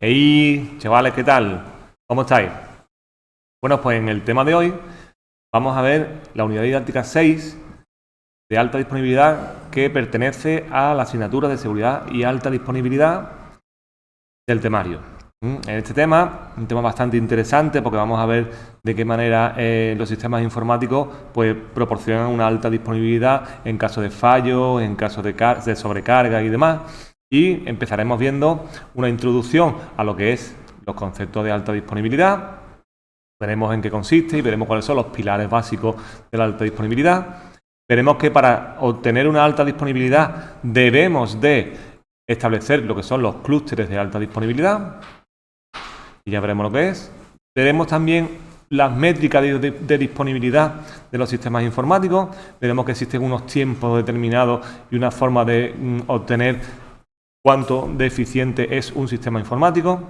Hey, chavales, ¿qué tal? ¿Cómo estáis? Bueno, pues en el tema de hoy vamos a ver la unidad didáctica 6 de alta disponibilidad que pertenece a la asignatura de seguridad y alta disponibilidad del temario. En este tema, un tema bastante interesante porque vamos a ver de qué manera los sistemas informáticos pues, proporcionan una alta disponibilidad en caso de fallos, en caso de sobrecarga y demás. Y empezaremos viendo una introducción a lo que es los conceptos de alta disponibilidad. Veremos en qué consiste y veremos cuáles son los pilares básicos de la alta disponibilidad. Veremos que para obtener una alta disponibilidad debemos de establecer lo que son los clústeres de alta disponibilidad. Y ya veremos lo que es. Veremos también las métricas de disponibilidad de los sistemas informáticos. Veremos que existen unos tiempos determinados y una forma de obtener cuánto de eficiente es un sistema informático.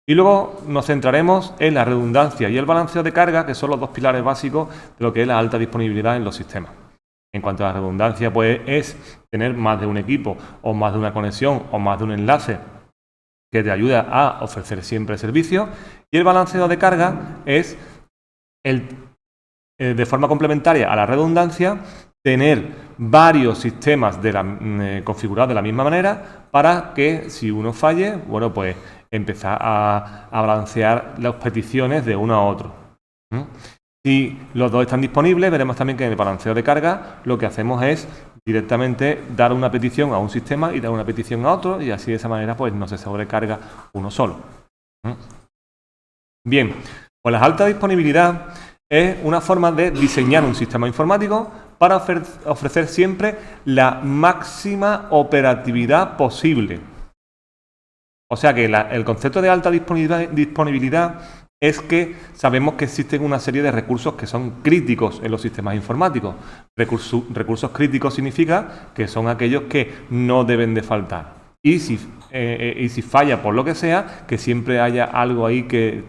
Y luego nos centraremos en la redundancia y el balanceo de carga, que son los dos pilares básicos de lo que es la alta disponibilidad en los sistemas. En cuanto a la redundancia, pues es tener más de un equipo o más de una conexión o más de un enlace que te ayuda a ofrecer siempre servicio. Y el balanceo de carga es de forma complementaria a la redundancia, tener varios sistemas configurados de la misma manera para que si uno falle, bueno, pues empezar a balancear las peticiones de uno a otro. Si los dos están disponibles, veremos también que en el balanceo de carga lo que hacemos es directamente dar una petición a un sistema y dar una petición a otro, y así de esa manera pues no se sobrecarga uno solo. Bien, pues la alta disponibilidad es una forma de diseñar un sistema informático para ofrecer siempre la máxima operatividad posible. O sea que el concepto de alta disponibilidad es que sabemos que existen una serie de recursos que son críticos en los sistemas informáticos. Recursos críticos significa que son aquellos que no deben de faltar. Y si falla por lo que sea, que siempre haya algo ahí que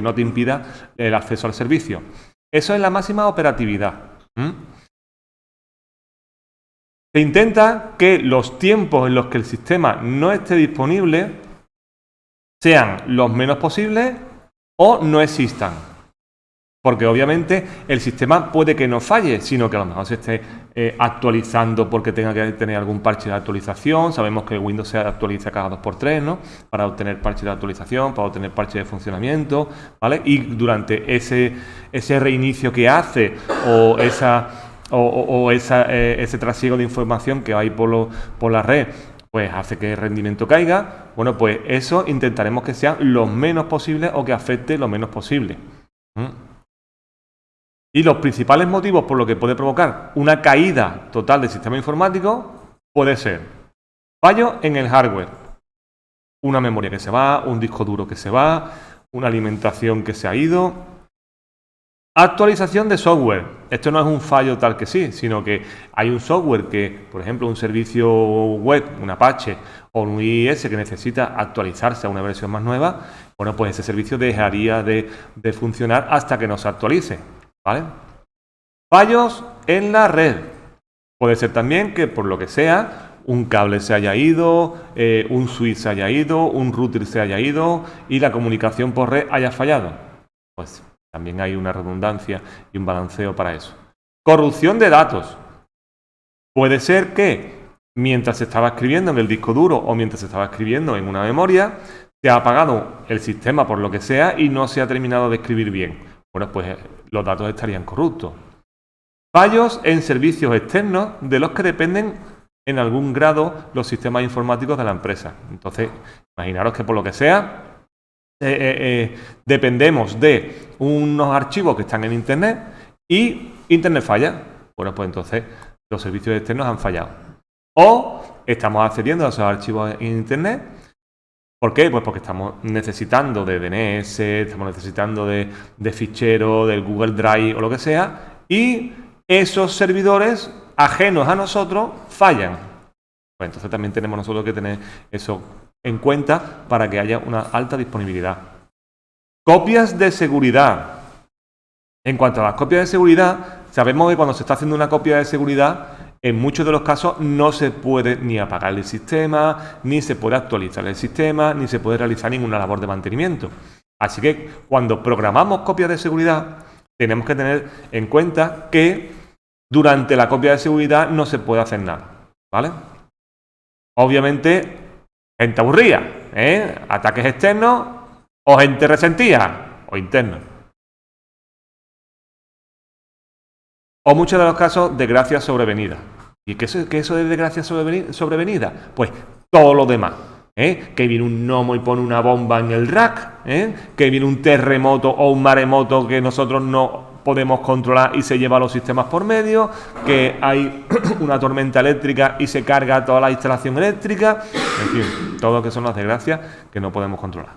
no te impida el acceso al servicio. Eso es la máxima operatividad. Se intenta que los tiempos en los que el sistema no esté disponible sean los menos posibles o no existan. Porque obviamente el sistema puede que no falle, sino que a lo mejor se esté actualizando porque tenga que tener algún parche de actualización. Sabemos que Windows se actualiza cada 2x3, ¿no? Para obtener parche de actualización, para obtener parche de funcionamiento, ¿vale? Y durante ese reinicio que hace o ese trasiego de información que hay por la red, pues hace que el rendimiento caiga. Bueno, pues eso intentaremos que sean lo menos posible o que afecte lo menos posible. Y los principales motivos por los que puede provocar una caída total del sistema informático puede ser fallo en el hardware, una memoria que se va, un disco duro que se va, una alimentación que se ha ido, actualización de software. Esto no es un fallo tal que sí, sino que hay un software que, por ejemplo, un servicio web, un Apache o un IIS que necesita actualizarse a una versión más nueva, bueno, pues ese servicio dejaría de funcionar hasta que no se actualice, ¿vale? Fallos en la red. Puede ser también que, por lo que sea, un cable se haya ido, un switch se haya ido, un router se haya ido y la comunicación por red haya fallado. Pues también hay una redundancia y un balanceo para eso. Corrupción de datos. Puede ser que mientras se estaba escribiendo en el disco duro o mientras se estaba escribiendo en una memoria, se ha apagado el sistema por lo que sea y no se ha terminado de escribir bien. Bueno, pues los datos estarían corruptos. Fallos en servicios externos de los que dependen en algún grado los sistemas informáticos de la empresa. Entonces, imaginaros que por lo que sea, dependemos de unos archivos que están en Internet y Internet falla. Bueno, pues entonces los servicios externos han fallado. O estamos accediendo a esos archivos en Internet. ¿Por qué? Pues porque estamos necesitando de DNS, estamos necesitando de ficheros, del Google Drive o lo que sea, y esos servidores ajenos a nosotros fallan. Pues entonces también tenemos nosotros que tener eso en cuenta para que haya una alta disponibilidad. Copias de seguridad. En cuanto a las copias de seguridad, sabemos que cuando se está haciendo una copia de seguridad, en muchos de los casos no se puede ni apagar el sistema, ni se puede actualizar el sistema, ni se puede realizar ninguna labor de mantenimiento. Así que cuando programamos copias de seguridad, tenemos que tener en cuenta que durante la copia de seguridad no se puede hacer nada, ¿vale? Obviamente, gente aburrida, ataques externos o gente resentida o internos. O muchos de los casos, desgracia sobrevenida. ¿Y qué eso de desgracia sobrevenida? Pues todo lo demás. Que viene un gnomo y pone una bomba en el rack. Que viene un terremoto o un maremoto que nosotros no podemos controlar y se lleva los sistemas por medio. Que hay una tormenta eléctrica y se carga toda la instalación eléctrica. En fin, todo lo que son las desgracias que no podemos controlar.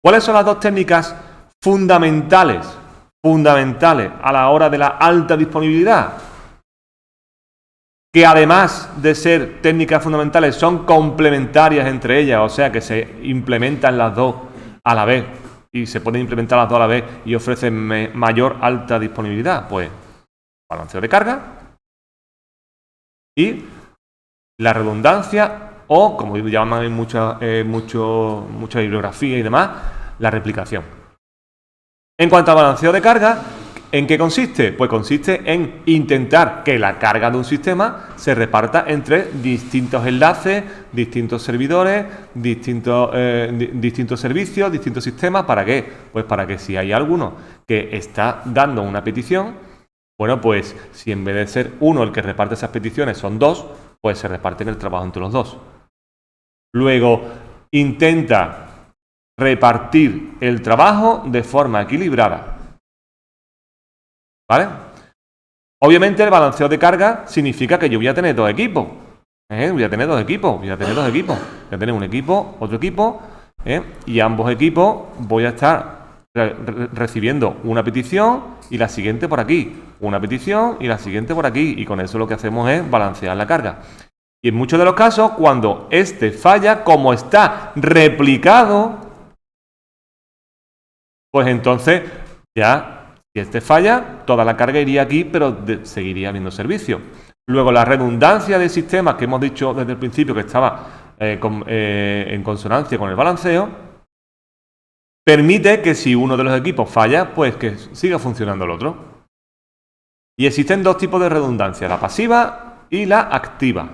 ¿Cuáles son las dos técnicas fundamentales a la hora de la alta disponibilidad? Que además de ser técnicas fundamentales son complementarias entre ellas, o sea que se implementan las dos a la vez y se pueden implementar las dos a la vez y ofrecen mayor alta disponibilidad. Pues balanceo de carga y la redundancia, o como llaman en mucha bibliografía y demás, la replicación. En cuanto a balanceo de carga, ¿en qué consiste? Pues consiste en intentar que la carga de un sistema se reparta entre distintos enlaces, distintos servidores, distintos servicios, distintos sistemas. ¿Para qué? Pues para que si hay alguno que está dando una petición, bueno, pues si en vez de ser uno el que reparte esas peticiones son dos, pues se reparten el trabajo entre los dos. Luego, intenta repartir el trabajo de forma equilibrada. ¿Vale? Obviamente el balanceo de carga significa que yo voy a tener dos equipos. Voy a tener un equipo, otro equipo, y ambos equipos voy a estar recibiendo una petición y la siguiente por aquí, una petición y la siguiente por aquí, y con eso lo que hacemos es balancear la carga. Y en muchos de los casos, cuando este falla, como está replicado, pues entonces ya, si este falla, toda la carga iría aquí, pero seguiría habiendo servicio. Luego, la redundancia de sistemas que hemos dicho desde el principio que estaba en consonancia con el balanceo, permite que si uno de los equipos falla, pues que siga funcionando el otro. Y existen dos tipos de redundancia, la pasiva y la activa.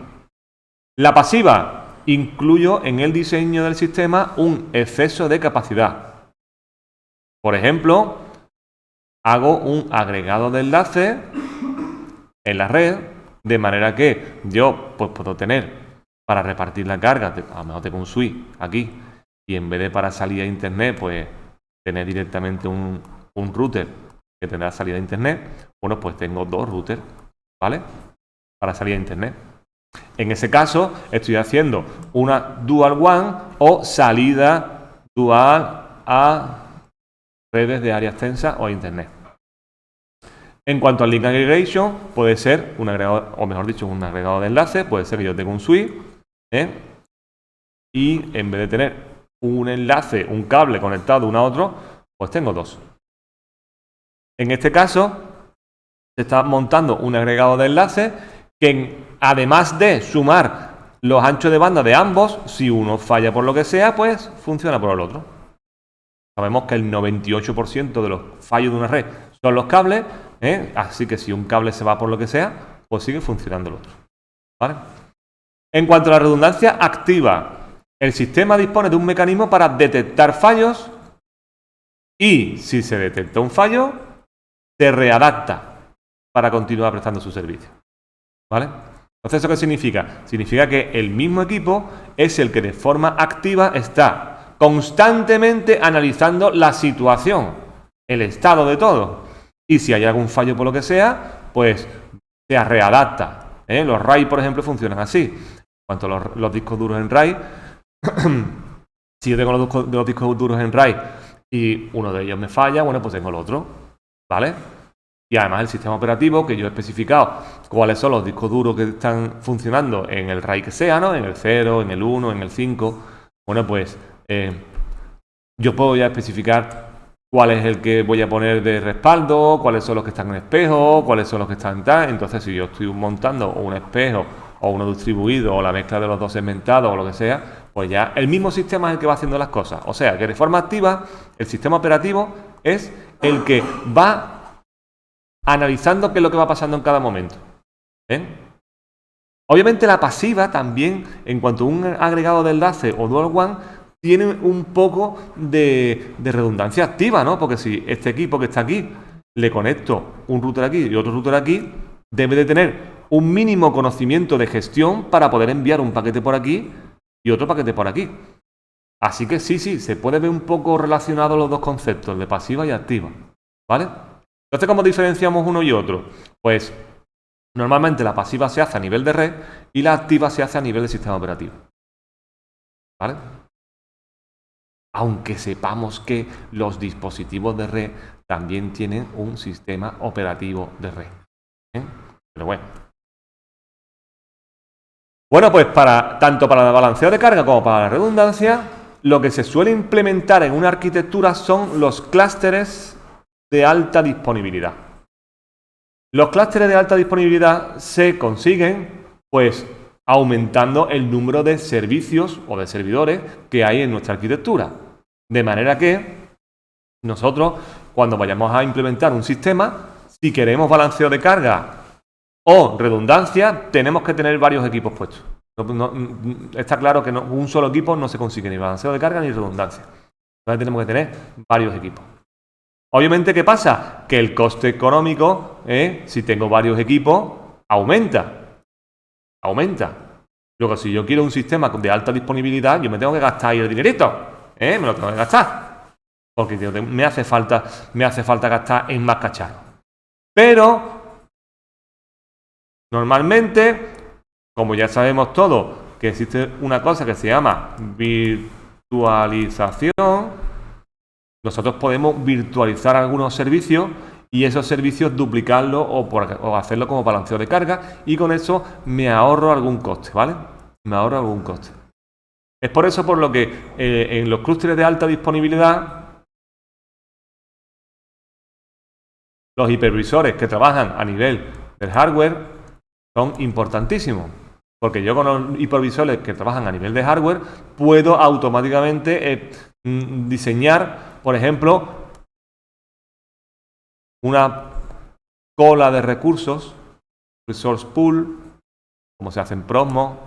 La pasiva, incluyo en el diseño del sistema un exceso de capacidad. Por ejemplo, hago un agregado de enlaces en la red, de manera que yo pues, puedo tener para repartir la carga, a lo mejor tengo un switch aquí, y en vez de para salida a internet, pues tener directamente un router que tendrá salida a internet, bueno, pues tengo dos routers, ¿vale? Para salida a internet. En ese caso, estoy haciendo una dual WAN o salida dual a redes de área extensa o a internet. En cuanto al link aggregation, puede ser un agregado, o mejor dicho, un agregado de enlaces. Puede ser que yo tenga un switch y en vez de tener un enlace, un cable conectado uno a otro, pues tengo dos. En este caso, se está montando un agregado de enlaces que, además de sumar los anchos de banda de ambos, si uno falla por lo que sea, pues funciona por el otro. Sabemos que el 98% de los fallos de una red son los cables, así que si un cable se va por lo que sea, pues sigue funcionando el otro. ¿Vale? En cuanto a la redundancia activa, el sistema dispone de un mecanismo para detectar fallos y, si se detecta un fallo, se readapta para continuar prestando su servicio. ¿Vale? Entonces, ¿eso qué significa? Significa que el mismo equipo es el que de forma activa está constantemente analizando la situación, el estado de todo. Y si hay algún fallo por lo que sea, pues se readapta. Los RAID, por ejemplo, funcionan así. En cuanto a los discos duros en RAID, si yo tengo los discos duros en RAID y uno de ellos me falla, bueno, pues tengo el otro. ¿Vale? Y además el sistema operativo, que yo he especificado cuáles son los discos duros que están funcionando en el RAID que sea, ¿no? En el 0, en el 1, en el 5. Bueno, pues yo puedo ya especificar cuál es el que voy a poner de respaldo, cuáles son los que están en espejo, cuáles son los que están en tal. Entonces, si yo estoy montando un espejo o uno distribuido o la mezcla de los dos segmentados o lo que sea, pues ya el mismo sistema es el que va haciendo las cosas. O sea, que de forma activa, el sistema operativo es el que va analizando qué es lo que va pasando en cada momento. ¿Ven? Obviamente la pasiva también, en cuanto a un agregado de enlace o dual one, tiene un poco de redundancia activa, ¿no? Porque si este equipo que está aquí le conecto un router aquí y otro router aquí, debe de tener un mínimo conocimiento de gestión para poder enviar un paquete por aquí y otro paquete por aquí. Así que sí, se puede ver un poco relacionados los dos conceptos, de pasiva y activa, ¿vale? Entonces, ¿cómo diferenciamos uno y otro? Pues normalmente la pasiva se hace a nivel de red y la activa se hace a nivel de sistema operativo, ¿vale? Aunque sepamos que los dispositivos de red también tienen un sistema operativo de red, ¿eh? Pero bueno. Bueno, pues tanto para el balanceo de carga como para la redundancia, lo que se suele implementar en una arquitectura son los clústeres de alta disponibilidad. Los clústeres de alta disponibilidad se consiguen, pues, aumentando el número de servicios o de servidores que hay en nuestra arquitectura. De manera que nosotros, cuando vayamos a implementar un sistema, si queremos balanceo de carga o redundancia, tenemos que tener varios equipos puestos. Está claro que un solo equipo no se consigue ni balanceo de carga ni redundancia. Entonces tenemos que tener varios equipos. Obviamente, ¿qué pasa? Que el coste económico, si tengo varios equipos, aumenta. Luego, si yo quiero un sistema de alta disponibilidad, yo me tengo que gastar ahí el dinerito. Me lo tengo que gastar. Porque me hace falta gastar en más cacharros. Pero normalmente, como ya sabemos todos, que existe una cosa que se llama virtualización, nosotros podemos virtualizar algunos servicios y esos servicios duplicarlos o hacerlo como balanceo de carga, y con eso me ahorro algún coste, ¿vale? Me ahorro algún coste. Es por eso por lo que en los clústeres de alta disponibilidad, los hipervisores que trabajan a nivel del hardware son importantísimos, porque yo con los hipervisores que trabajan a nivel de hardware puedo automáticamente diseñar, por ejemplo, una cola de recursos, resource pool, como se hace en Prosmo.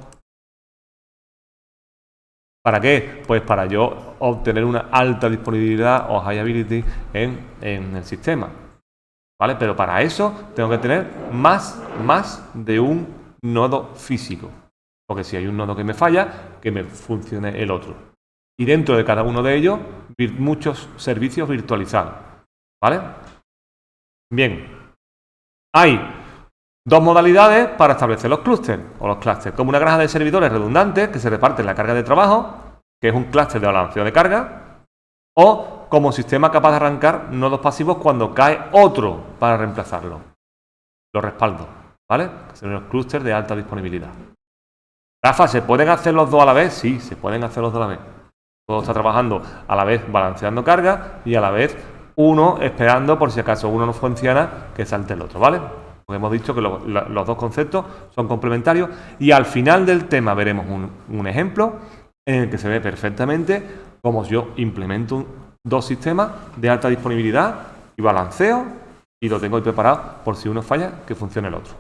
¿Para qué? Pues para yo obtener una alta disponibilidad o high availability en el sistema, ¿vale? Pero para eso tengo que tener más de un nodo físico, porque si hay un nodo que me falla, que me funcione el otro. Y dentro de cada uno de ellos, muchos servicios virtualizados, ¿vale? Bien, hay dos modalidades para establecer los clústeres o los clústeres, como una granja de servidores redundantes que se reparten la carga de trabajo, que es un clúster de balanceo de carga, o como sistema capaz de arrancar nodos pasivos cuando cae otro para reemplazarlo. Los respaldos, ¿vale? Que son los clústeres de alta disponibilidad. Rafa, ¿se pueden hacer los dos a la vez? Sí, se pueden hacer los dos a la vez. Todo está trabajando a la vez balanceando carga y a la vez uno esperando por si acaso uno no funciona que salte el otro, ¿vale? Porque hemos dicho que los dos conceptos son complementarios y al final del tema veremos un ejemplo en el que se ve perfectamente cómo yo implemento dos sistemas de alta disponibilidad y balanceo y lo tengo ahí preparado por si uno falla que funcione el otro.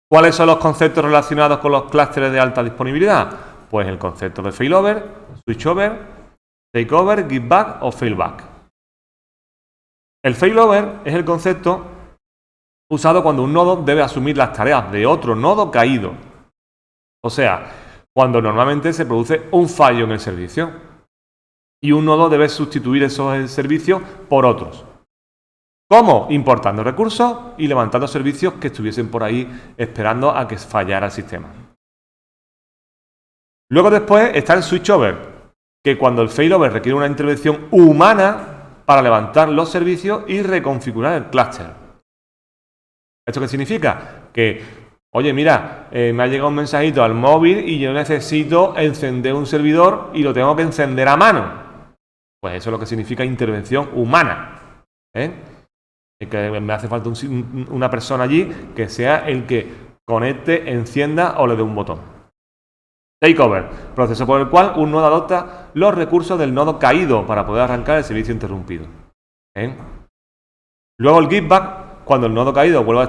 ¿Cuáles son los conceptos relacionados con los clústeres de alta disponibilidad? Pues el concepto de failover, switchover, takeover, giveback o failback. El failover es el concepto usado cuando un nodo debe asumir las tareas de otro nodo caído. O sea, cuando normalmente se produce un fallo en el servicio y un nodo debe sustituir esos servicios por otros. ¿Cómo? Importando recursos y levantando servicios que estuviesen por ahí esperando a que fallara el sistema. Luego después está el switchover, que cuando el failover requiere una intervención humana para levantar los servicios y reconfigurar el clúster. ¿Esto qué significa? Que, oye, mira, me ha llegado un mensajito al móvil y yo necesito encender un servidor y lo tengo que encender a mano. Pues eso es lo que significa intervención humana. Que me hace falta una persona allí que sea el que conecte, encienda o le dé un botón. Takeover, proceso por el cual un nodo adopta los recursos del nodo caído para poder arrancar el servicio interrumpido. Luego el giveback, cuando el nodo caído vuelva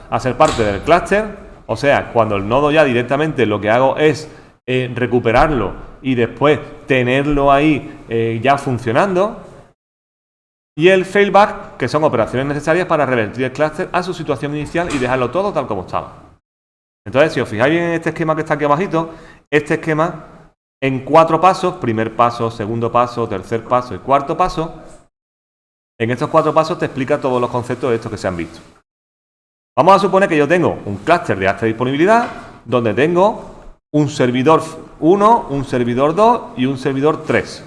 a ser parte del clúster, o sea, cuando el nodo ya directamente lo que hago es recuperarlo y después tenerlo ahí ya funcionando. Y el failback, que son operaciones necesarias para revertir el clúster a su situación inicial y dejarlo todo tal como estaba. Entonces, si os fijáis bien en este esquema que está aquí abajito, este esquema en 4 pasos, primer paso, segundo paso, tercer paso y cuarto paso, en estos 4 pasos te explica todos los conceptos de estos que se han visto. Vamos a suponer que yo tengo un clúster de alta disponibilidad donde tengo un servidor 1, un servidor 2 y un servidor 3.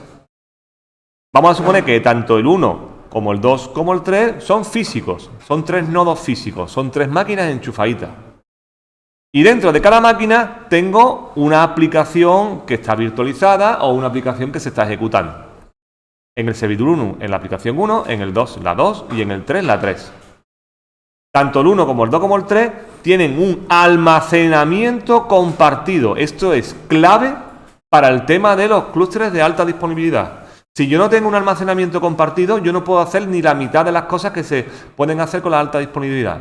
Vamos a suponer que tanto el 1 como el 2 como el 3 son físicos, son 3 nodos físicos, son 3 máquinas enchufaditas. Y dentro de cada máquina tengo una aplicación que está virtualizada o una aplicación que se está ejecutando. En el servidor 1, en la aplicación 1, en el 2, la 2 y en el 3, la 3. Tanto el 1 como el 2 como el 3 tienen un almacenamiento compartido. Esto es clave para el tema de los clústeres de alta disponibilidad. Si yo no tengo un almacenamiento compartido, yo no puedo hacer ni la mitad de las cosas que se pueden hacer con la alta disponibilidad.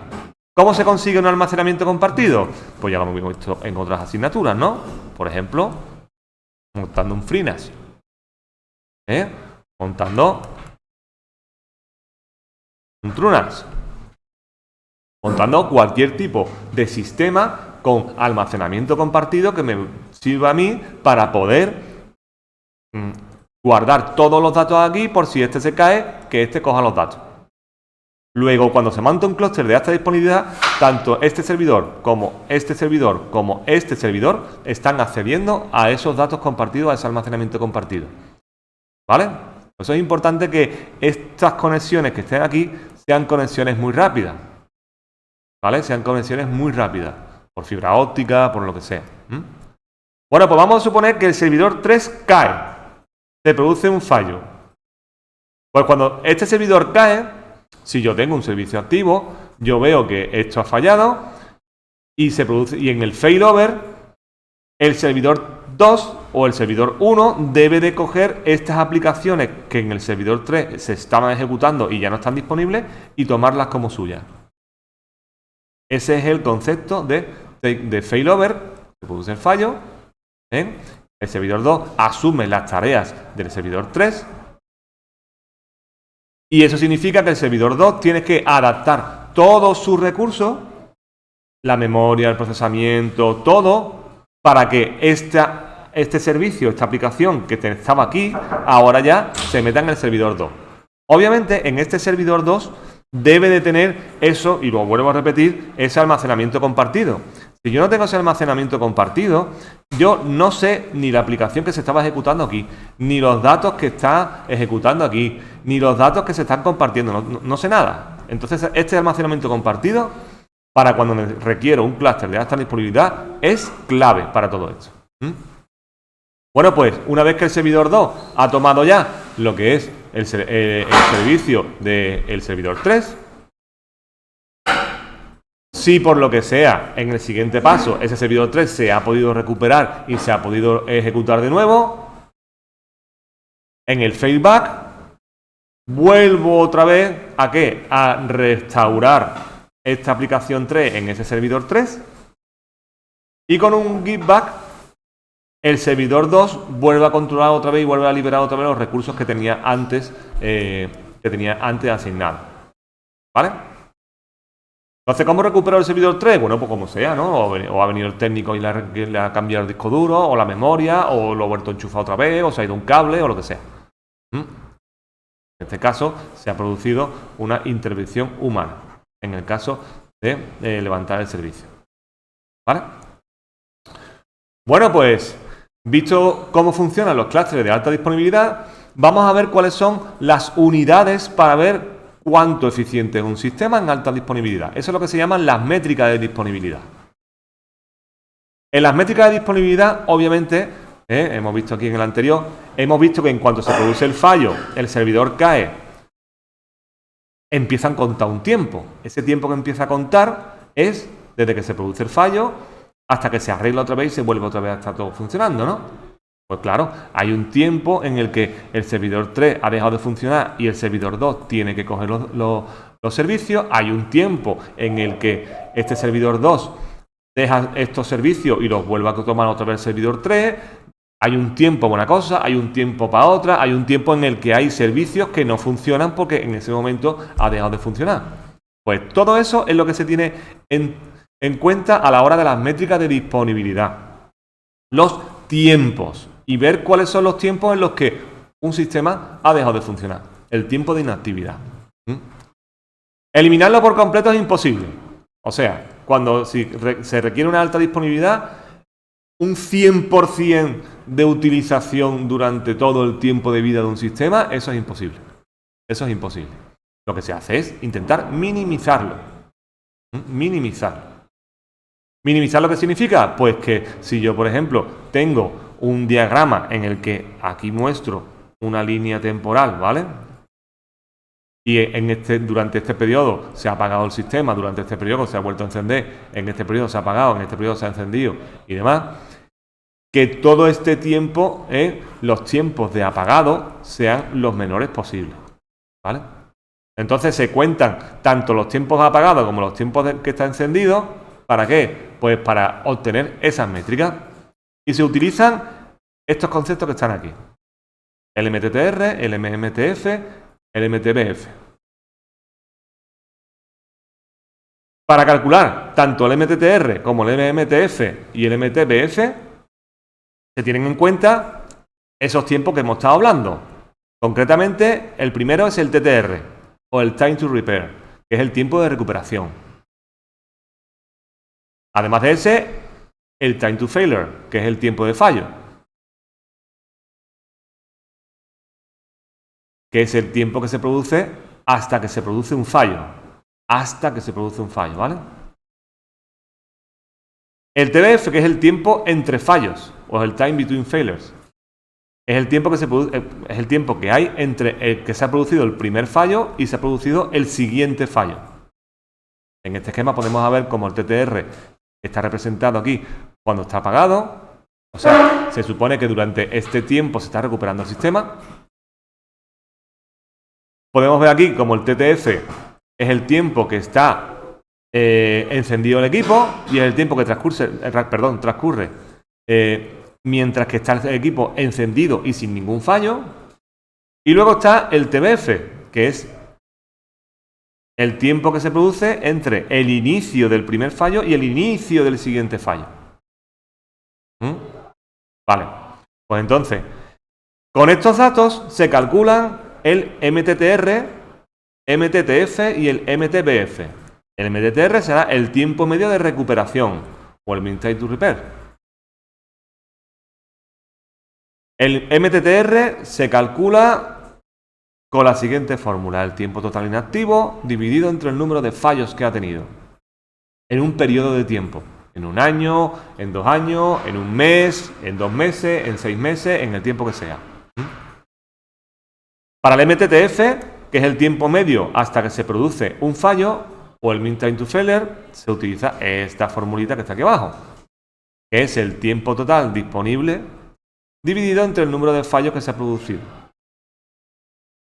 ¿Cómo se consigue un almacenamiento compartido? Pues ya lo hemos visto en otras asignaturas, ¿no? Por ejemplo, montando un FreeNAS. Montando un TrueNAS. Montando cualquier tipo de sistema con almacenamiento compartido que me sirva a mí para poder guardar todos los datos aquí por si este se cae, que este coja los datos. Luego, cuando se monta un clúster de alta disponibilidad, tanto este servidor como este servidor como este servidor están accediendo a esos datos compartidos, a ese almacenamiento compartido. ¿Vale? Por eso es importante que estas conexiones que estén aquí sean conexiones muy rápidas. ¿Vale? Sean conexiones muy rápidas. Por fibra óptica, por lo que sea. Bueno, pues vamos a suponer que el servidor 3 cae. Se produce un fallo. Pues cuando este servidor cae, si yo tengo un servicio activo, yo veo que esto ha fallado y se produce, y en el failover, el servidor 2 o el servidor 1 debe de coger estas aplicaciones que en el servidor 3 se estaban ejecutando y ya no están disponibles y tomarlas como suyas. Ese es el concepto de failover. Se produce el fallo. El servidor 2 asume las tareas del servidor 3. Y eso significa que el servidor 2 tiene que adaptar todos sus recursos, la memoria, el procesamiento, todo, para que este servicio, esta aplicación que estaba aquí, ahora ya se meta en el servidor 2. Obviamente, en este servidor 2 debe de tener eso, y lo vuelvo a repetir, ese almacenamiento compartido. Si yo no tengo ese almacenamiento compartido, yo no sé ni la aplicación que se estaba ejecutando aquí, ni los datos que está ejecutando aquí, ni los datos que se están compartiendo, no sé nada. Entonces, este almacenamiento compartido, para cuando me requiero un clúster de alta disponibilidad, es clave para todo esto. Bueno, pues una vez que el servidor 2 ha tomado ya lo que es el servicio del servidor 3, si por lo que sea en el siguiente paso ese servidor 3 se ha podido recuperar y se ha podido ejecutar de nuevo, en el failback vuelvo otra vez ¿a qué? A restaurar esta aplicación 3 en ese servidor 3 y con un giveback el servidor 2 vuelve a controlar otra vez y vuelve a liberar otra vez los recursos que tenía antes asignados. ¿Vale? Entonces, ¿cómo recupero el servidor 3? Bueno, pues como sea, ¿no? O ha venido el técnico y le ha cambiado el disco duro, o la memoria, o lo ha vuelto a enchufar otra vez, o se ha ido un cable, o lo que sea. En este caso, se ha producido una intervención humana, en el caso de levantar el servicio. ¿Vale? Bueno, pues, visto cómo funcionan los clústeres de alta disponibilidad, vamos a ver cuáles son las unidades para ver cuánto eficiente es un sistema en alta disponibilidad. Eso es lo que se llaman las métricas de disponibilidad. En las métricas de disponibilidad, obviamente, hemos visto aquí en el anterior, hemos visto que en cuanto se produce el fallo, el servidor cae, empiezan a contar un tiempo. Ese tiempo que empieza a contar es desde que se produce el fallo hasta que se arregla otra vez y se vuelve otra vez a estar todo funcionando, ¿no? Pues claro, hay un tiempo en el que el servidor 3 ha dejado de funcionar y el servidor 2 tiene que coger los servicios. Hay un tiempo en el que este servidor 2 deja estos servicios y los vuelve a tomar otra vez el servidor 3. Hay un tiempo para una cosa, hay un tiempo para otra, hay un tiempo en el que hay servicios que no funcionan porque en ese momento ha dejado de funcionar. Pues todo eso es lo que se tiene en cuenta a la hora de las métricas de disponibilidad. Los tiempos. Y ver cuáles son los tiempos en los que un sistema ha dejado de funcionar. El tiempo de inactividad. Eliminarlo por completo es imposible. O sea, cuando se requiere una alta disponibilidad, un 100% de utilización durante todo el tiempo de vida de un sistema, eso es imposible. Eso es imposible. Lo que se hace es intentar minimizarlo. Minimizarlo. ¿Minimizar lo que significa? Pues que si yo, por ejemplo, tengo un diagrama en el que aquí muestro una línea temporal, ¿vale? Y durante este periodo se ha apagado el sistema, durante este periodo se ha vuelto a encender, en este periodo se ha apagado, en este periodo se ha encendido y demás, que todo este tiempo, los tiempos de apagado sean los menores posibles, ¿vale? Entonces se cuentan tanto los tiempos apagados como los tiempos que está encendido. ¿Para qué? Pues para obtener esas métricas. Y se utilizan estos conceptos que están aquí. El MTTR, el MMTF, el MTBF. Para calcular tanto el MTTR como el MMTF y el MTBF, se tienen en cuenta esos tiempos que hemos estado hablando. Concretamente, el primero es el TTR, o el Time to Repair, que es el tiempo de recuperación. Además de ese, el Time to Failure, que es el tiempo de fallo, que es el tiempo que se produce hasta que se produce un fallo. Hasta que se produce un fallo, ¿vale? El TBF, que es el tiempo entre fallos, o el Time Between Failures. Es el tiempo es el tiempo que hay entre el que se ha producido el primer fallo y se ha producido el siguiente fallo. En este esquema podemos ver cómo el TTR está representado aquí cuando está apagado. O sea, se supone que durante este tiempo se está recuperando el sistema. Podemos ver aquí como el TTF es el tiempo que está encendido el equipo y es el tiempo que transcurre mientras que está el equipo encendido y sin ningún fallo. Y luego está el TBF, que es el tiempo que se produce entre el inicio del primer fallo y el inicio del siguiente fallo. Vale, pues entonces, con estos datos se calculan el MTTR, MTTF y el MTBF. El MTTR será el tiempo medio de recuperación, o el Mean Time to Repair. El MTTR se calcula con la siguiente fórmula: el tiempo total inactivo dividido entre el número de fallos que ha tenido en un periodo de tiempo. En un año, en 2 años, en un mes, en 2 meses, en 6 meses, en el tiempo que sea. Para el MTTF, que es el tiempo medio hasta que se produce un fallo, o el Mean Time to Failure, se utiliza esta formulita que está aquí abajo, que es el tiempo total disponible dividido entre el número de fallos que se ha producido.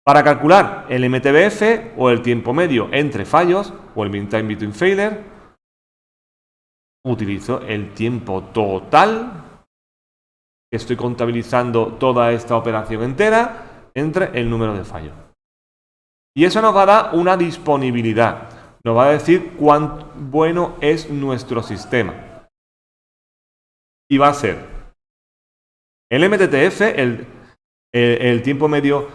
Para calcular el MTBF, o el tiempo medio entre fallos, o el Mean Time Between Failure, utilizo el tiempo total, que estoy contabilizando toda esta operación entera, entre el número de fallos. Y eso nos va a dar una disponibilidad, nos va a decir cuán bueno es nuestro sistema. Y va a ser el MTTF, el tiempo medio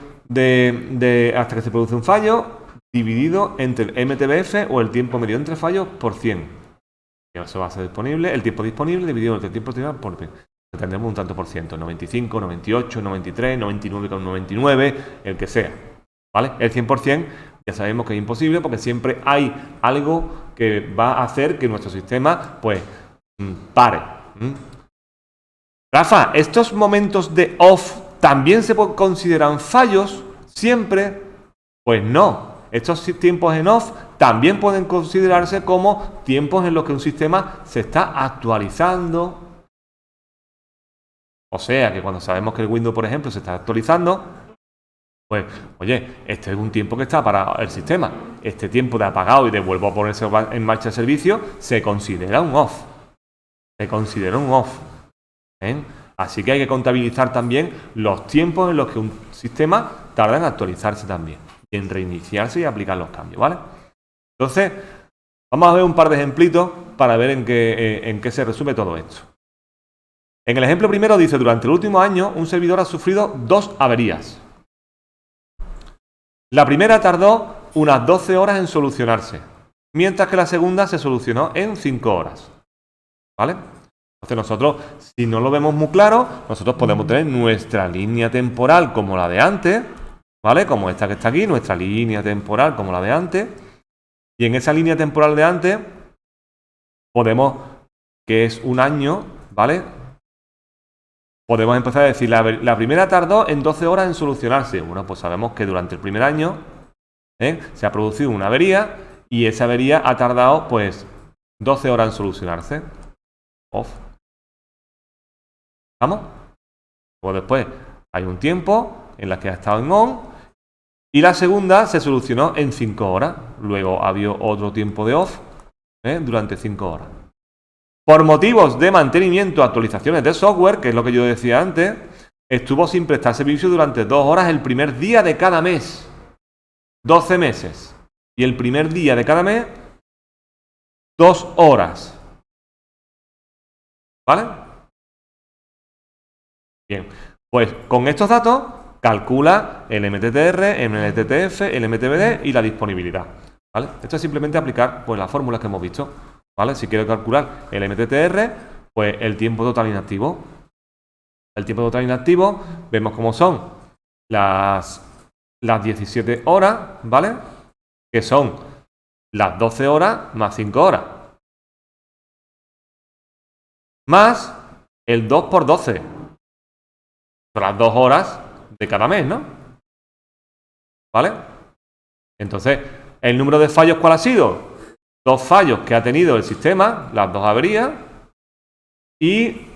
hasta que se produce un fallo, dividido entre el MTBF, o el tiempo medio entre fallos, por 100. Y eso va a ser disponible, el tiempo disponible dividido entre el tiempo total por 100. Tendremos un tanto por ciento, 95, 98, 93, 99,99, el que sea. ¿Vale? El 100% ya sabemos que es imposible, porque siempre hay algo que va a hacer que nuestro sistema pues pare. Rafa, estos momentos de off ¿También se consideran fallos siempre? Pues no. Estos tiempos en off también pueden considerarse como tiempos en los que un sistema se está actualizando. O sea que cuando sabemos que el Windows, por ejemplo, se está actualizando, pues, oye, este es un tiempo que está para el sistema. Este tiempo de apagado y de vuelvo a ponerse en marcha el servicio se considera un off. Se considera un off. Así que hay que contabilizar también los tiempos en los que un sistema tarda en actualizarse también, y en reiniciarse y aplicar los cambios, ¿vale? Entonces, vamos a ver un par de ejemplitos para ver en qué se resume todo esto. En el ejemplo primero dice, durante el último año, un servidor ha sufrido 2 averías. La primera tardó unas 12 horas en solucionarse, mientras que la segunda se solucionó en 5 horas. ¿Vale? Entonces nosotros, si no lo vemos muy claro, nosotros podemos tener nuestra línea temporal como la de antes, ¿vale? Como esta que está aquí, nuestra línea temporal como la de antes. Y en esa línea temporal de antes, podemos, que es un año, ¿vale? Podemos empezar a decir, la primera tardó en 12 horas en solucionarse. Bueno, pues sabemos que durante el primer año se ha producido una avería y esa avería ha tardado, pues, 12 horas en solucionarse. Off. ¿Vamos? Luego después hay un tiempo en la que ha estado en on y la segunda se solucionó en 5 horas. Luego ha habido otro tiempo de off durante 5 horas. Por motivos de mantenimiento, actualizaciones de software, que es lo que yo decía antes, estuvo sin prestar servicio durante 2 horas el primer día de cada mes. 12 meses. Y el primer día de cada mes, 2 horas. ¿Vale? Bien, pues con estos datos calcula el MTTR, el MTTF, el MTBD y la disponibilidad. ¿Vale? Esto es simplemente aplicar pues las fórmulas que hemos visto. ¿Vale? Si quiero calcular el MTTR, pues el tiempo total inactivo. El tiempo total inactivo, vemos cómo son las 17 horas, ¿vale? Que son las 12 horas más 5 horas. Más el 2 por 12. Son las 2 horas de cada mes, ¿no? ¿Vale? Entonces, ¿el número de fallos cuál ha sido? 2 fallos que ha tenido el sistema, las 2 averías, y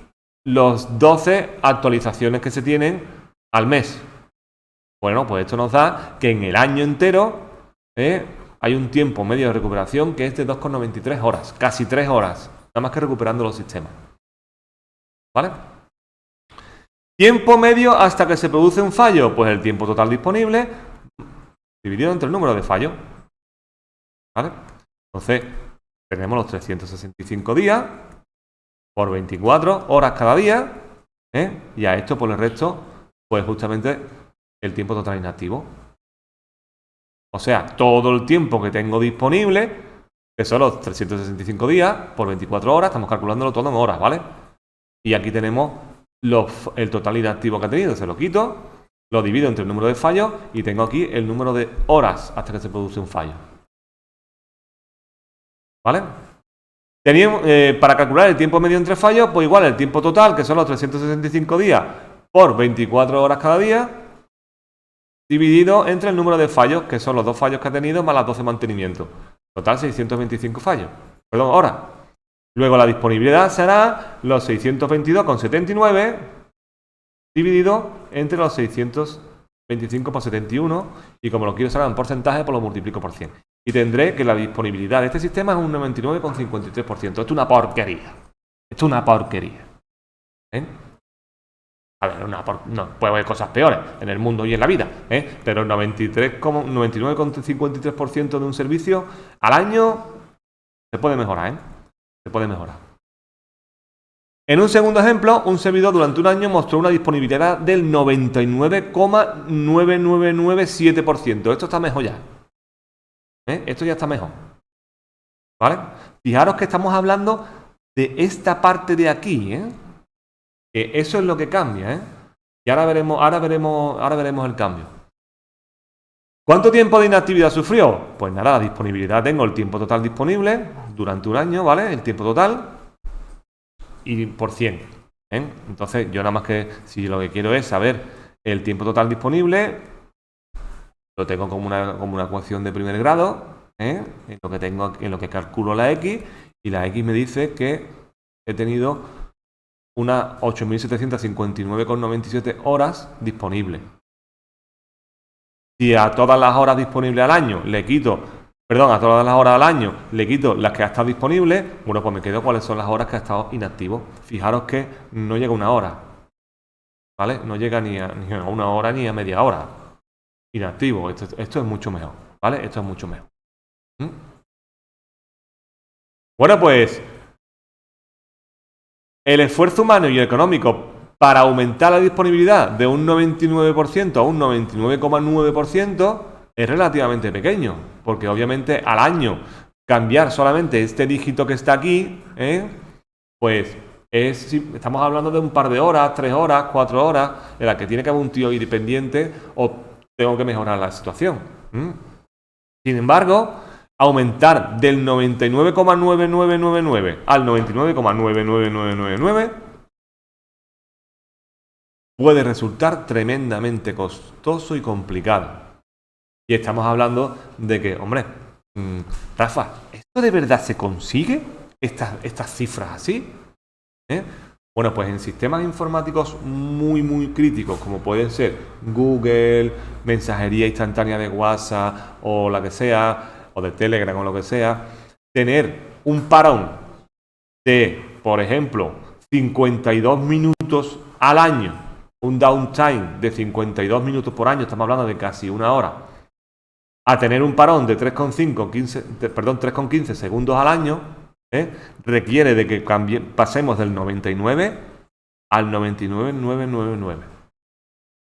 los 12 actualizaciones que se tienen al mes. Bueno, pues esto nos da que en el año entero hay un tiempo medio de recuperación que es de 2,93 horas, casi 3 horas, nada más que recuperando los sistemas. ¿Vale? Tiempo medio hasta que se produce un fallo, pues el tiempo total disponible dividido entre el número de fallos. ¿Vale? Entonces, tenemos los 365 días por 24 horas cada día, y a esto por el resto, pues justamente el tiempo total inactivo. O sea, todo el tiempo que tengo disponible, que son los 365 días por 24 horas, estamos calculándolo todo en horas, ¿vale? Y aquí tenemos el total inactivo que ha tenido, se lo quito, lo divido entre el número de fallos y tengo aquí el número de horas hasta que se produce un fallo. ¿Vale? Para calcular el tiempo medio entre fallos, pues igual el tiempo total, que son los 365 días por 24 horas cada día, dividido entre el número de fallos, que son los 2 fallos que ha tenido más las 12 mantenimientos. Total 625 fallos. Perdón, horas. Luego la disponibilidad será los 622,79 dividido entre los 625 por 71 y como lo quiero sacar en porcentaje, pues lo multiplico por 100. Y tendré que la disponibilidad de este sistema es un 99,53%. Esto es una porquería. Esto es una porquería. A ver, no, puede haber cosas peores en el mundo y en la vida, pero el 99,53% de un servicio al año se puede mejorar, Se puede mejorar. En un segundo ejemplo, un servidor durante un año mostró una disponibilidad del 99,9997%. Esto está mejor ya. Esto ya está mejor. ¿Vale? Fijaros que estamos hablando de esta parte de aquí, que eso es lo que cambia, Y ahora veremos el cambio. ¿Cuánto tiempo de inactividad sufrió? Pues nada, la disponibilidad, tengo el tiempo total disponible durante un año, ¿vale? El tiempo total y por 100. Entonces, yo nada más que, si lo que quiero es saber el tiempo total disponible lo tengo como una ecuación de primer grado, en lo que calculo la X, y la X me dice que he tenido unas 8.759,97 horas disponibles. Si a todas las horas disponibles al año a todas las horas al año le quito las que ha estado disponibles, bueno, pues me quedo cuáles son las horas que ha estado inactivo. Fijaros que no llega a una hora, ¿vale? No llega ni a una hora ni a media hora inactivo. Esto es mucho mejor, ¿vale? Esto es mucho mejor. Bueno, pues el esfuerzo humano y económico para aumentar la disponibilidad de un 99% a un 99,9% es relativamente pequeño, porque obviamente al año cambiar solamente este dígito que está aquí, pues estamos hablando de un par de horas, 3 horas, 4 horas, en las que tiene que haber un tío ir pendiente o tengo que mejorar la situación. Sin embargo, aumentar del 99,9999 al 99,99999 puede resultar tremendamente costoso y complicado. Y estamos hablando de que, hombre, Rafa, ¿esto de verdad se consigue? ¿Estas cifras así? Bueno, pues en sistemas informáticos muy, muy críticos, como pueden ser Google, mensajería instantánea de WhatsApp o la que sea, o de Telegram o lo que sea, tener un parón de, por ejemplo, 52 minutos al año, un downtime de 52 minutos por año, estamos hablando de casi una hora, a tener un parón de 3,15 segundos al año, requiere de que pasemos del 99 al 99,999.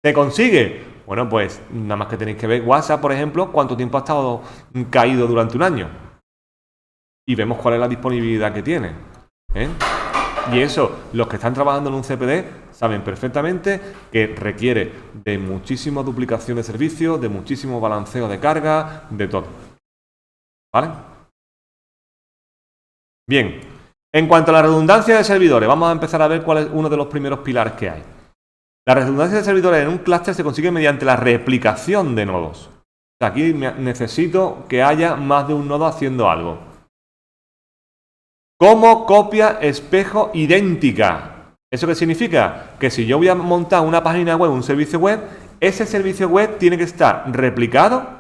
¿Se consigue? Bueno, pues nada más que tenéis que ver WhatsApp, por ejemplo, cuánto tiempo ha estado caído durante un año. Y vemos cuál es la disponibilidad que tiene. Y eso, los que están trabajando en un CPD saben perfectamente que requiere de muchísima duplicación de servicios, de muchísimo balanceo de carga, de todo. ¿Vale? Bien, en cuanto a la redundancia de servidores, vamos a empezar a ver cuál es uno de los primeros pilares que hay. La redundancia de servidores en un clúster se consigue mediante la replicación de nodos. O sea, aquí necesito que haya más de un nodo haciendo algo. Como copia espejo idéntica. ¿Eso qué significa? Que si yo voy a montar una página web, un servicio web, ese servicio web tiene que estar replicado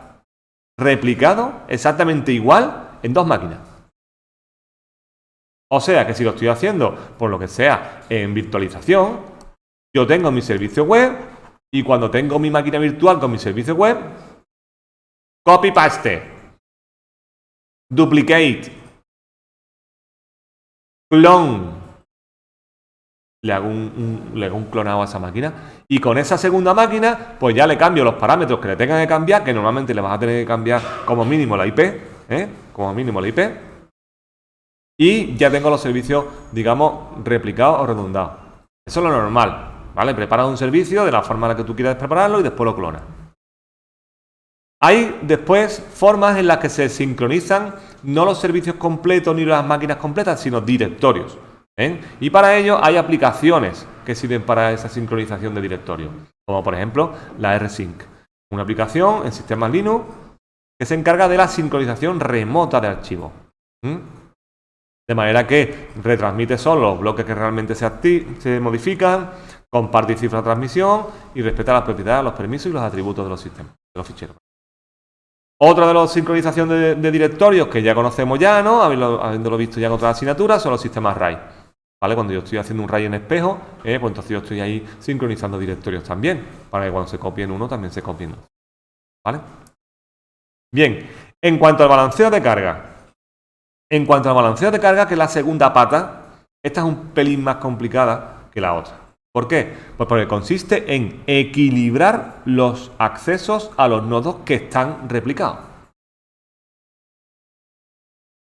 exactamente igual en 2 máquinas. O sea que si lo estoy haciendo por lo que sea en virtualización, yo tengo mi servicio web y cuando tengo mi máquina virtual con mi servicio web, copy paste, duplicate, clone, le hago un clonado a esa máquina y con esa segunda máquina pues ya le cambio los parámetros que le tengan que cambiar, que normalmente le vas a tener que cambiar como mínimo la IP, y ya tengo los servicios, digamos, replicados o redundados. Eso es lo normal, ¿vale? Preparas un servicio de la forma en la que tú quieras prepararlo y después lo clonas. Hay después formas en las que se sincronizan no los servicios completos ni las máquinas completas, sino directorios. Y para ello hay aplicaciones que sirven para esa sincronización de directorios, como por ejemplo la rsync, una aplicación en sistemas Linux que se encarga de la sincronización remota de archivos. De manera que retransmite solo los bloques que realmente se modifican, comparte y cifra la transmisión y respeta las propiedades, los permisos y los atributos de los sistemas, de los ficheros. Otra de las sincronizaciones de directorios que ya conocemos ya, ¿no? Habiéndolo visto ya en otras asignaturas, son los sistemas RAID. ¿Vale? Cuando yo estoy haciendo un RAID en espejo, pues entonces yo estoy ahí sincronizando directorios también, para que cuando se copien uno también se copien otro. ¿Vale? Bien, en cuanto al balanceo de carga. Que es la segunda pata, esta es un pelín más complicada que la otra. ¿Por qué? Pues porque consiste en equilibrar los accesos a los nodos que están replicados.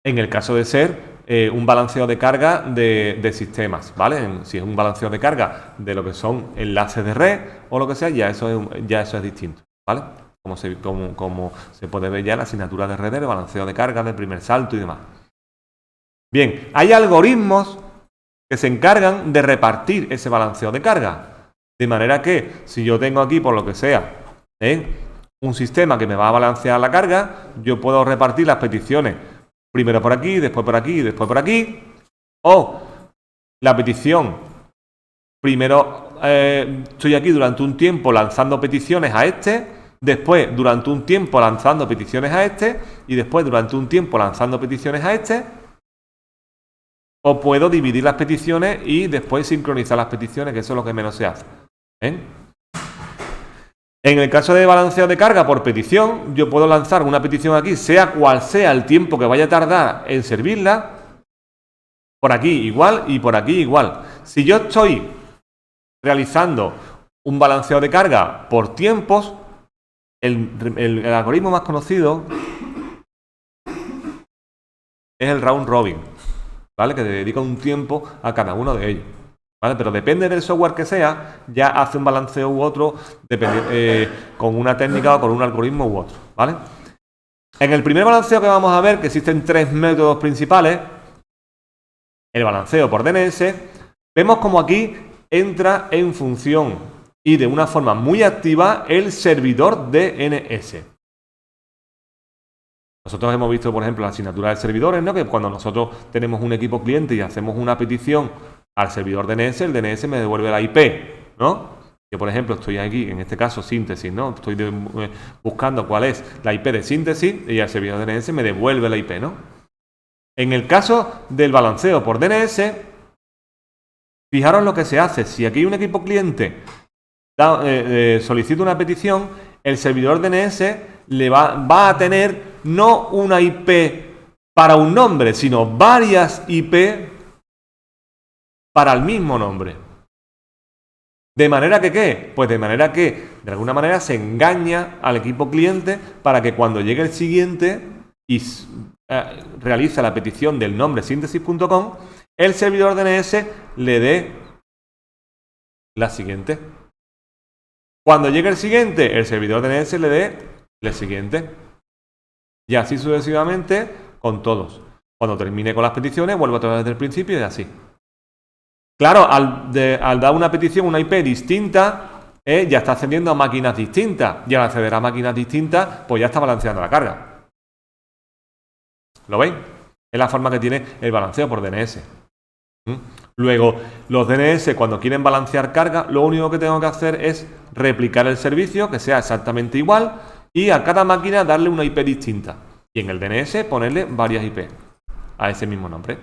En el caso de ser un balanceo de carga de sistemas, ¿vale? Si es un balanceo de carga de lo que son enlaces de red o lo que sea, ya eso es distinto, ¿vale? Como se puede ver ya en la asignatura de redes, de balanceo de carga, del primer salto y demás. Bien, hay algoritmos que se encargan de repartir ese balanceo de carga. De manera que si yo tengo aquí, por lo que sea, un sistema que me va a balancear la carga, yo puedo repartir las peticiones primero por aquí, después por aquí, después por aquí. O la petición, primero estoy aquí durante un tiempo lanzando peticiones a después durante un tiempo lanzando peticiones a y después durante un tiempo lanzando peticiones a O puedo dividir las peticiones y después sincronizar las peticiones, que eso es lo que menos se hace. En el caso de balanceo de carga por petición, yo puedo lanzar una petición aquí, sea cual sea el tiempo que vaya a tardar en servirla, por aquí igual y por aquí igual. Si yo estoy realizando un balanceo de carga por tiempos, el algoritmo más conocido es el round robin, ¿vale? Que dedica un tiempo a cada uno de ellos, ¿vale? Pero depende del software que sea, ya hace un balanceo u otro con una técnica o con un algoritmo u otro, ¿vale? En el primer balanceo que vamos a ver, que existen 3 métodos principales, el balanceo por DNS, vemos como aquí entra en función y de una forma muy activa el servidor DNS. Nosotros hemos visto, por ejemplo, la asignatura de servidores, ¿no? Que cuando nosotros tenemos un equipo cliente y hacemos una petición al servidor DNS, el DNS me devuelve la IP, ¿no? Yo, por ejemplo, estoy aquí, en este caso, síntesis, ¿no? Estoy buscando cuál es la IP de síntesis y el servidor DNS me devuelve la IP, ¿no? En el caso del balanceo por DNS, fijaros lo que se hace. Si aquí un equipo cliente solicita una petición, el servidor DNS le va a tener no una IP para un nombre, sino varias IP para el mismo nombre. ¿De manera que qué? Pues de manera que, de alguna manera, se engaña al equipo cliente para que cuando llegue el siguiente y realiza la petición del nombre síntesis.com, el servidor DNS le dé la siguiente. Cuando llegue el siguiente, el servidor DNS le dé el siguiente. Y así sucesivamente con todos. Cuando termine con las peticiones, vuelvo otra vez desde el principio y así. Claro, al dar una petición, una IP distinta, ya está accediendo a máquinas distintas. Y al acceder a máquinas distintas, pues ya está balanceando la carga. ¿Lo veis? Es la forma que tiene el balanceo por DNS. Luego, los DNS, cuando quieren balancear carga, lo único que tengo que hacer es replicar el servicio, que sea exactamente igual, y a cada máquina darle una IP distinta. Y en el DNS ponerle varias IP a ese mismo nombre.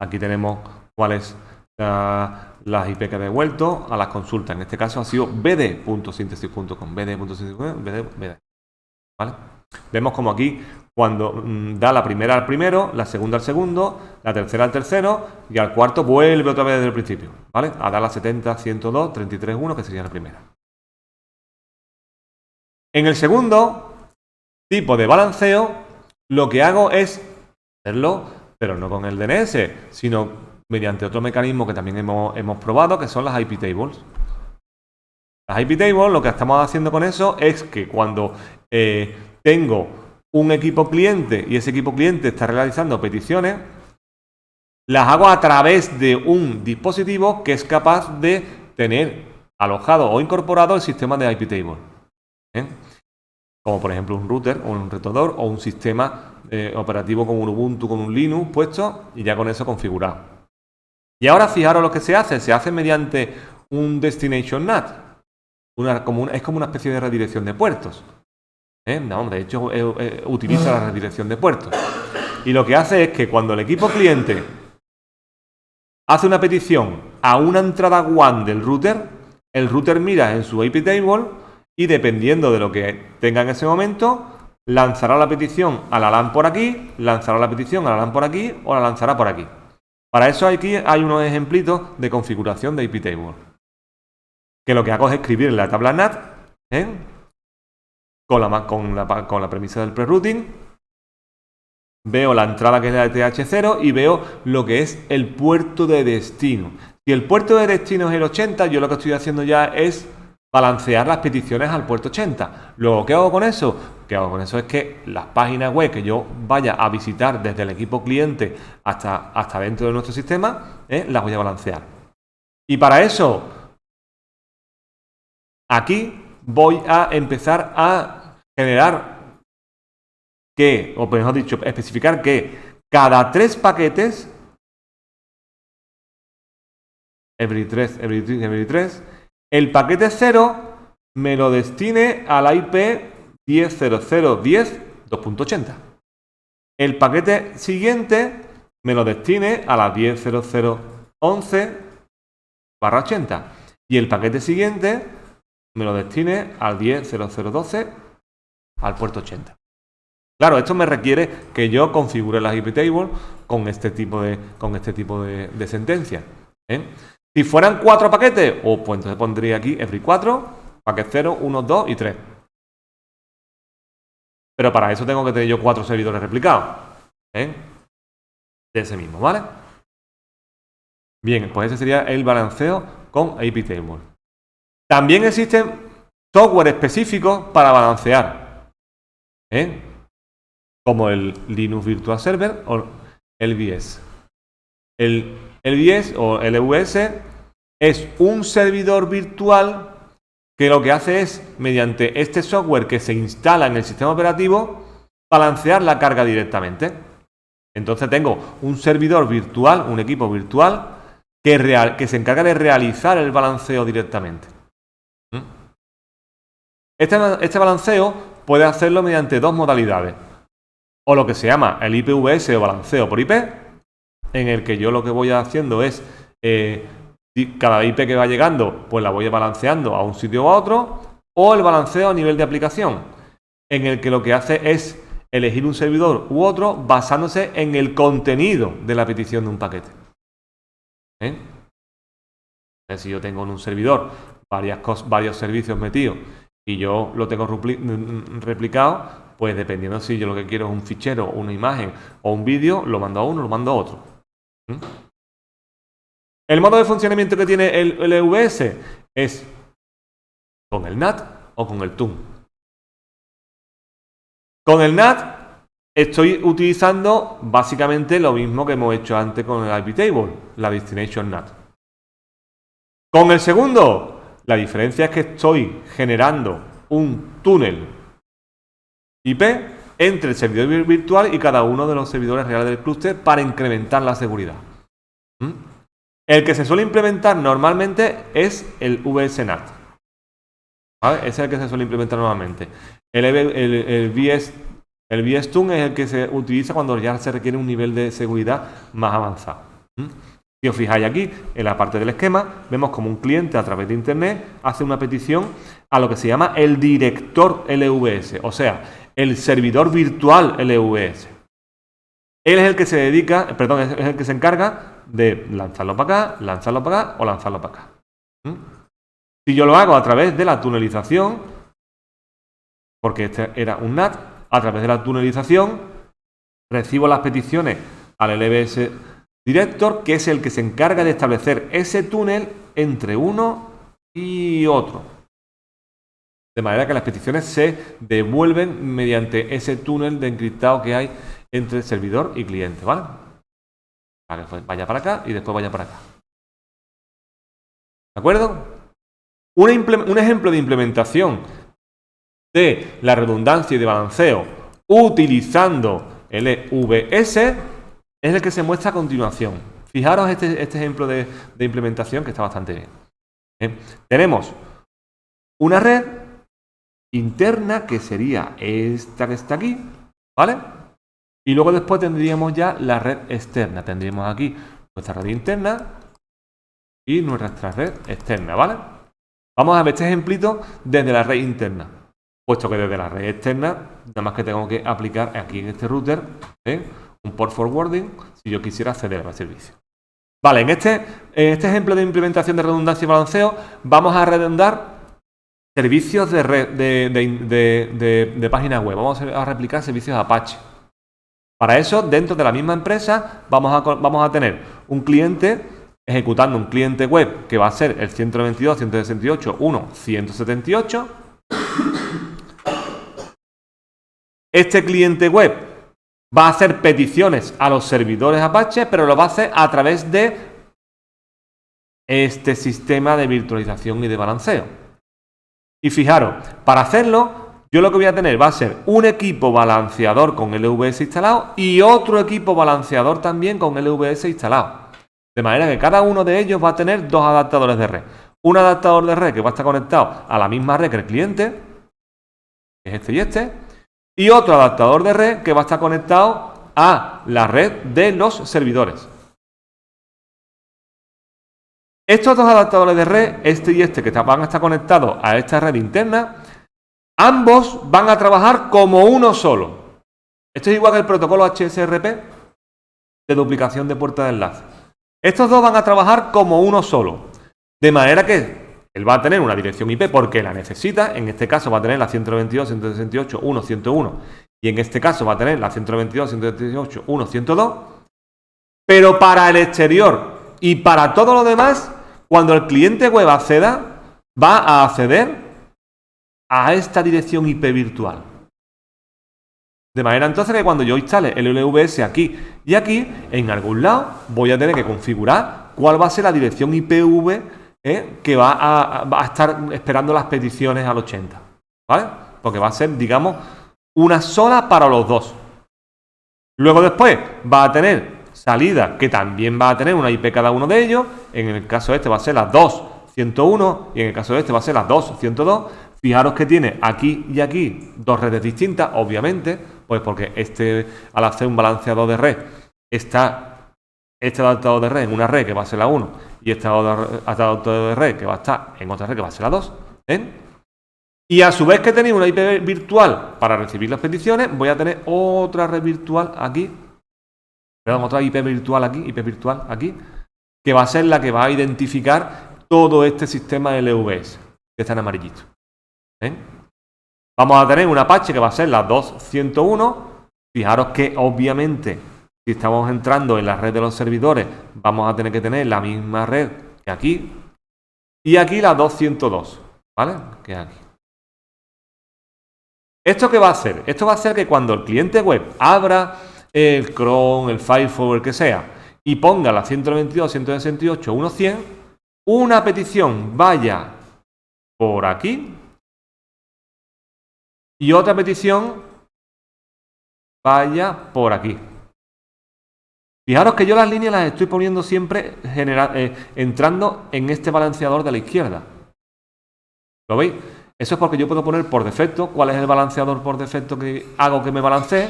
Aquí tenemos cuáles las IP que he devuelto a las consultas. En este caso ha sido bd.synthesis.com. bd. ¿Vale? Vemos como aquí, cuando da la primera al primero, la segunda al segundo, la tercera al tercero y al cuarto vuelve otra vez desde el principio, ¿vale? A dar la 70, 102, 33, 1, que sería la primera. En el segundo tipo de balanceo, lo que hago es hacerlo, pero no con el DNS, sino mediante otro mecanismo que también hemos probado, que son las IP tables. Las IP tables, lo que estamos haciendo con eso es que cuando tengo un equipo cliente y ese equipo cliente está realizando peticiones, las hago a través de un dispositivo que es capaz de tener alojado o incorporado el sistema de IP table. Como por ejemplo un router o un routador o un sistema operativo como un Ubuntu, con un Linux puesto y ya con eso configurado. Y ahora fijaros lo que se hace mediante un Destination NAT. Es como una especie de redirección de puertos. No, de hecho, utiliza la redirección de puertos. Y lo que hace es que cuando el equipo cliente hace una petición a una entrada WAN del router, el router mira en su IP table y dependiendo de lo que tenga en ese momento, lanzará la petición a la LAN por aquí, lanzará la petición a la LAN por aquí o la lanzará por aquí. Para eso aquí hay unos ejemplitos de configuración de IP table. Que lo que hago es escribir en la tabla NAT, con la premisa del prerouting, veo la entrada que es la de TH0 y veo lo que es el puerto de destino. Si el puerto de destino es el 80, yo lo que estoy haciendo ya es balancear las peticiones al puerto 80. Luego, ¿qué hago con eso? Lo que hago con eso es que las páginas web que yo vaya a visitar desde el equipo cliente hasta dentro de nuestro sistema, las voy a balancear. Y para eso, aquí voy a empezar a generar que, o mejor dicho, especificar que cada 3 paquetes, every 3, el paquete 0 me lo destine a la IP 10.00.10.2.80. El paquete siguiente me lo destine a la 10.00.11/80. Y el paquete siguiente me lo destine al 10.0012 al puerto 80. Claro, esto me requiere que yo configure las IP tables con este tipo de sentencia. Si fueran 4 paquetes, pues entonces pondría aquí every 4, paquete 0, 1, 2 y 3. Pero para eso tengo que tener yo 4 servidores replicados. De ese mismo, ¿vale? Bien, pues ese sería el balanceo con IP table. También existen software específicos para balancear, como el Linux Virtual Server o LVS. El LVS o LVS es un servidor virtual que lo que hace es, mediante este software que se instala en el sistema operativo, balancear la carga directamente. Entonces tengo un servidor virtual, un equipo virtual, que se encarga de realizar el balanceo directamente. Este balanceo puede hacerlo mediante 2 modalidades. O lo que se llama el IPVS o balanceo por IP, en el que yo lo que voy haciendo es, cada IP que va llegando, pues la voy balanceando a un sitio u a otro, o el balanceo a nivel de aplicación, en el que lo que hace es elegir un servidor u otro basándose en el contenido de la petición de un paquete. Si yo tengo en un servidor varios servicios metidos y yo lo tengo replicado, pues dependiendo si yo lo que quiero es un fichero, una imagen o un vídeo, lo mando a uno, lo mando a otro. El modo de funcionamiento que tiene el LVS es con el NAT o con el TUN. Con el NAT estoy utilizando básicamente lo mismo que hemos hecho antes con el IP Table, la Destination NAT. Con el segundo, la diferencia es que estoy generando un túnel IP entre el servidor virtual y cada uno de los servidores reales del clúster para incrementar la seguridad. El que se suele implementar normalmente es el VSNAT. ¿Vale? Ese es el que se suele implementar normalmente. El VSTUN es el que se utiliza cuando ya se requiere un nivel de seguridad más avanzado. Si os fijáis aquí, en la parte del esquema, vemos como un cliente a través de Internet hace una petición a lo que se llama el director LVS, o sea, el servidor virtual LVS. Él es el que se es el que se encarga de lanzarlo para acá o lanzarlo para acá. Si yo lo hago a través de la tunelización, porque este era un NAT, a través de la tunelización recibo las peticiones al LVS Director, que es el que se encarga de establecer ese túnel entre uno y otro. De manera que las peticiones se devuelven mediante ese túnel de encriptado que hay entre el servidor y cliente, ¿vale? Para que vaya para acá y después vaya para acá. ¿De acuerdo? Un ejemplo de implementación de la redundancia y de balanceo utilizando el LVS es el que se muestra a continuación. Fijaros este ejemplo de implementación que está bastante bien. Tenemos una red interna que sería esta que está aquí, ¿vale? Y luego después tendríamos ya la red externa. Tendríamos aquí nuestra red interna y nuestra red externa, ¿vale? Vamos a ver este ejemplito desde la red interna. Puesto que desde la red externa, nada más que tengo que aplicar aquí en este router, un port forwarding si yo quisiera acceder al servicio. Vale, en este ejemplo de implementación de redundancia y balanceo vamos a redundar servicios de página web. Vamos a replicar servicios Apache. Para eso, dentro de la misma empresa, vamos a tener un cliente ejecutando un cliente web que va a ser el 192.168.1.178. Este cliente web va a hacer peticiones a los servidores Apache, pero lo va a hacer a través de este sistema de virtualización y de balanceo. Y fijaros, para hacerlo, yo lo que voy a tener va a ser un equipo balanceador con LVS instalado y otro equipo balanceador también con LVS instalado. De manera que cada uno de ellos va a tener dos adaptadores de red. Un adaptador de red que va a estar conectado a la misma red que el cliente, que es este, y otro adaptador de red que va a estar conectado a la red de los servidores. Estos dos adaptadores de red, este y este, que van a estar conectados a esta red interna, ambos van a trabajar como uno solo. Esto es igual que el protocolo HSRP de duplicación de puerta de enlace. Estos dos van a trabajar como uno solo. De manera que él va a tener una dirección IP porque la necesita. En este caso va a tener la 192.168.1.101 y en este caso va a tener la 192.168.1.102. Pero para el exterior y para todo lo demás, cuando el cliente web acceda, va a acceder a esta dirección IP virtual. De manera entonces que cuando yo instale el LVS aquí y aquí, en algún lado voy a tener que configurar cuál va a ser la dirección IPv que va a estar esperando las peticiones al 80. ¿Vale? Porque va a ser, digamos, una sola para los dos. Luego después va a tener salida que también va a tener una IP cada uno de ellos. En el caso este va a ser la 2.101 y en el caso este va a ser la 2.102. Fijaros que tiene aquí y aquí dos redes distintas, obviamente, pues porque al hacer un balanceador de red, está este adaptador de red en una red que va a ser la 1 y este adaptador de red que va a estar en otra red que va a ser la 2. Y a su vez que tenéis una IP virtual para recibir las peticiones, voy a tener otra red virtual aquí, perdón, otra IP virtual aquí, que va a ser la que va a identificar todo este sistema LVS, que está en amarillito. Vamos a tener un Apache que va a ser la 2.101. Fijaros que obviamente si estamos entrando en la red de los servidores vamos a tener que tener la misma red que aquí y aquí la 2.102, ¿vale? Que es aquí. ¿Esto qué va a hacer? Esto va a hacer que cuando el cliente web abra el Chrome, el Firefox, el que sea, y ponga la 192.168.1.100, una petición vaya por aquí y otra petición vaya por aquí. Fijaros que yo las líneas las estoy poniendo siempre entrando en este balanceador de la izquierda. ¿Lo veis? Eso es porque yo puedo poner por defecto cuál es el balanceador por defecto que hago que me balancee.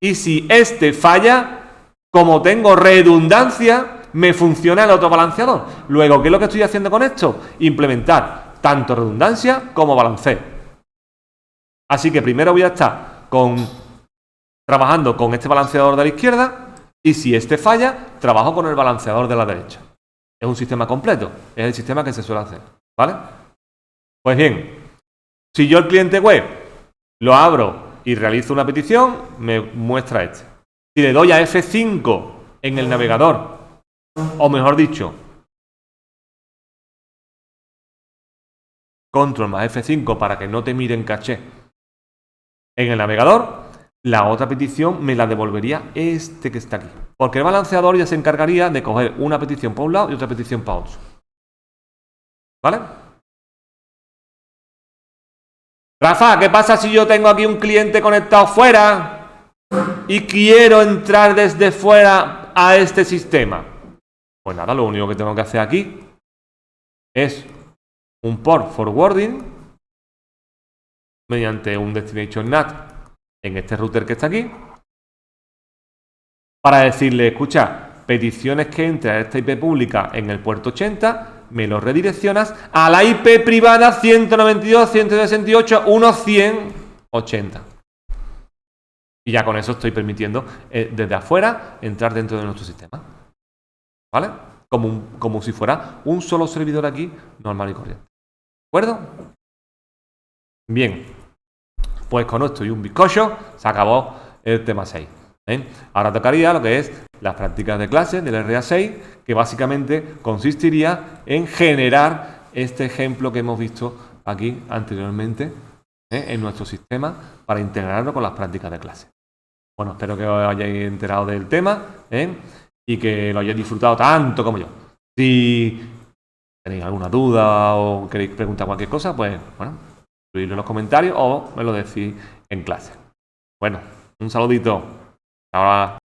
Y si este falla, como tengo redundancia, me funciona el otro balanceador. Luego, ¿qué es lo que estoy haciendo con esto? Implementar tanto redundancia como balanceo. Así que primero voy a estar trabajando con este balanceador de la izquierda y si este falla, trabajo con el balanceador de la derecha. Es un sistema completo, es el sistema que se suele hacer, ¿vale? Pues bien, si yo el cliente web lo abro y realizo una petición, me muestra este. Si le doy a F5 en el navegador, o mejor dicho, control más F5 para que no te mire en caché en el navegador, la otra petición me la devolvería este que está aquí. Porque el balanceador ya se encargaría de coger una petición para un lado y otra petición para otro. ¿Vale? Rafa, ¿qué pasa si yo tengo aquí un cliente conectado fuera y quiero entrar desde fuera a este sistema? Pues nada, lo único que tengo que hacer aquí es un port forwarding mediante un destination NAT en este router que está aquí para decirle, escucha, peticiones que entren a esta IP pública en el puerto 80, me lo redireccionas a la IP privada 192.168.1.180. Y ya con eso estoy permitiendo desde afuera entrar dentro de nuestro sistema. ¿Vale? Como si fuera un solo servidor aquí, normal y corriente. ¿De acuerdo? Bien. Pues con esto y un bizcocho se acabó el tema 6. Ahora tocaría lo que es las prácticas de clase del RA6, que básicamente consistiría en generar este ejemplo que hemos visto aquí anteriormente en nuestro sistema para integrarlo con las prácticas de clase. Bueno, espero que os hayáis enterado del tema y que lo hayáis disfrutado tanto como yo. Si tenéis alguna duda o queréis preguntar cualquier cosa, pues bueno, escribidlo en los comentarios o me lo decís en clase. Bueno, un saludito. Ahora.